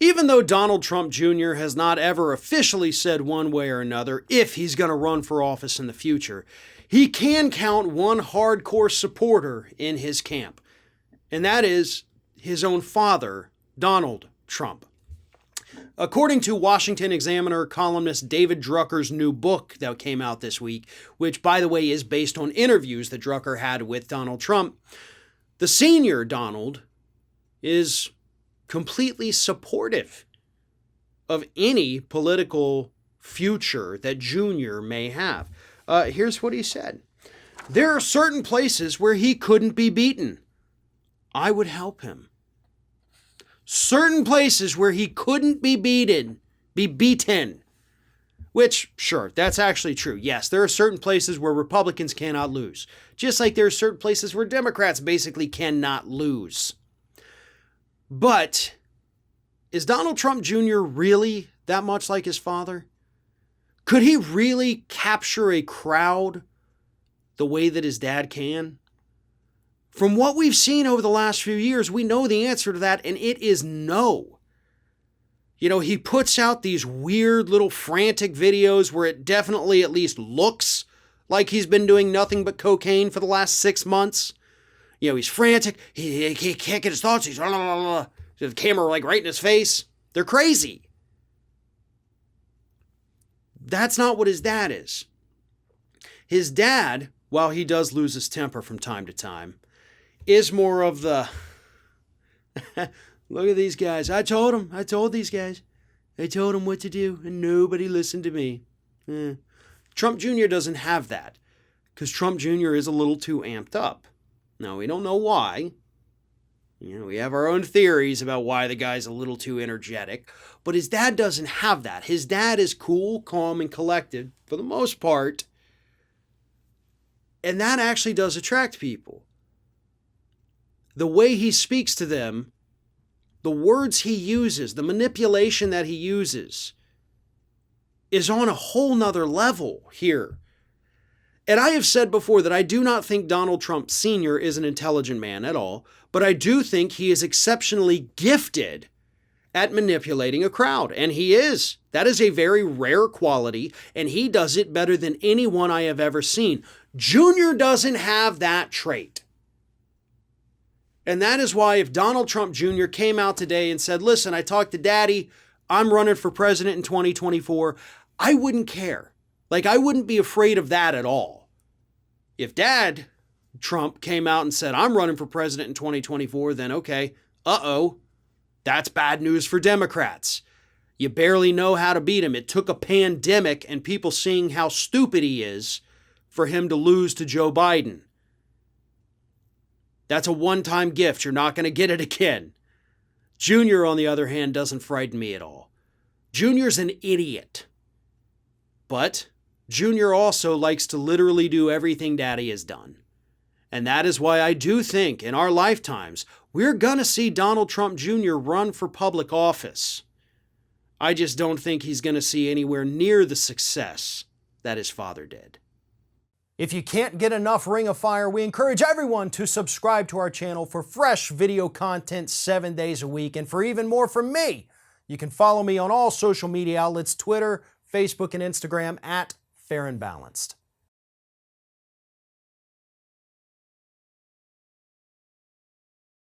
Even though Donald Trump Jr. has not ever officially said one way or another if he's going to run for office in the future, he can count one hardcore supporter in his camp, and that is his own father, Donald Trump. According to Washington Examiner columnist David Drucker's new book that came out this week, which, by the way, is based on interviews that Drucker had with Donald Trump, the senior Donald is completely supportive of any political future that Junior may have. Here's what he said. There are certain places where he couldn't be beaten. I would help him. Certain places where he couldn't be beaten. Which, sure, that's actually true. Yes, there are certain places where Republicans cannot lose. Just like there are certain places where Democrats basically cannot lose. But is Donald Trump Jr. really that much like his father? Could he really capture a crowd the way that his dad can? From what we've seen over the last few years, we know the answer to that, and it is no. You know, he puts out these weird little frantic videos where it definitely at least looks like he's been doing nothing but cocaine for the last 6 months. You know, he's frantic. He can't get his thoughts. He's the camera like right in his face. They're crazy. That's not what his dad is. His dad, while he does lose his temper from time to time, is more of the, look at these guys. I told these guys. I told them what to do, and nobody listened to me. Trump Jr. doesn't have that, because Trump Jr. is a little too amped up. Now, we don't know why. You know, we have our own theories about why the guy's a little too energetic, but his dad doesn't have that. His dad is cool, calm, and collected, for the most part, and that actually does attract people. The way he speaks to them, the words he uses, the manipulation that he uses is on a whole nother level here. And I have said before that I do not think Donald Trump Sr. is an intelligent man at all, but I do think he is exceptionally gifted at manipulating a crowd. And he is. That is a very rare quality, and he does it better than anyone I have ever seen. Junior doesn't have that trait. And that is why if Donald Trump Jr. came out today and said, listen, I talked to Daddy, I'm running for president in 2024, I wouldn't care. Like, I wouldn't be afraid of that at all. If Dad Trump came out and said, I'm running for president in 2024, then okay, that's bad news for Democrats. You barely know how to beat him. It took a pandemic and people seeing how stupid he is for him to lose to Joe Biden. That's a one-time gift. You're not going to get it again. Junior, on the other hand, doesn't frighten me at all. Junior's an idiot. But Junior also likes to literally do everything Daddy has done. And that is why I do think in our lifetimes, we're going to see Donald Trump Jr. run for public office. I just don't think he's going to see anywhere near the success that his father did. If you can't get enough Ring of Fire, we encourage everyone to subscribe to our channel for fresh video content 7 days a week. And for even more from me, you can follow me on all social media outlets, Twitter, Facebook, and Instagram at Fair and Balanced.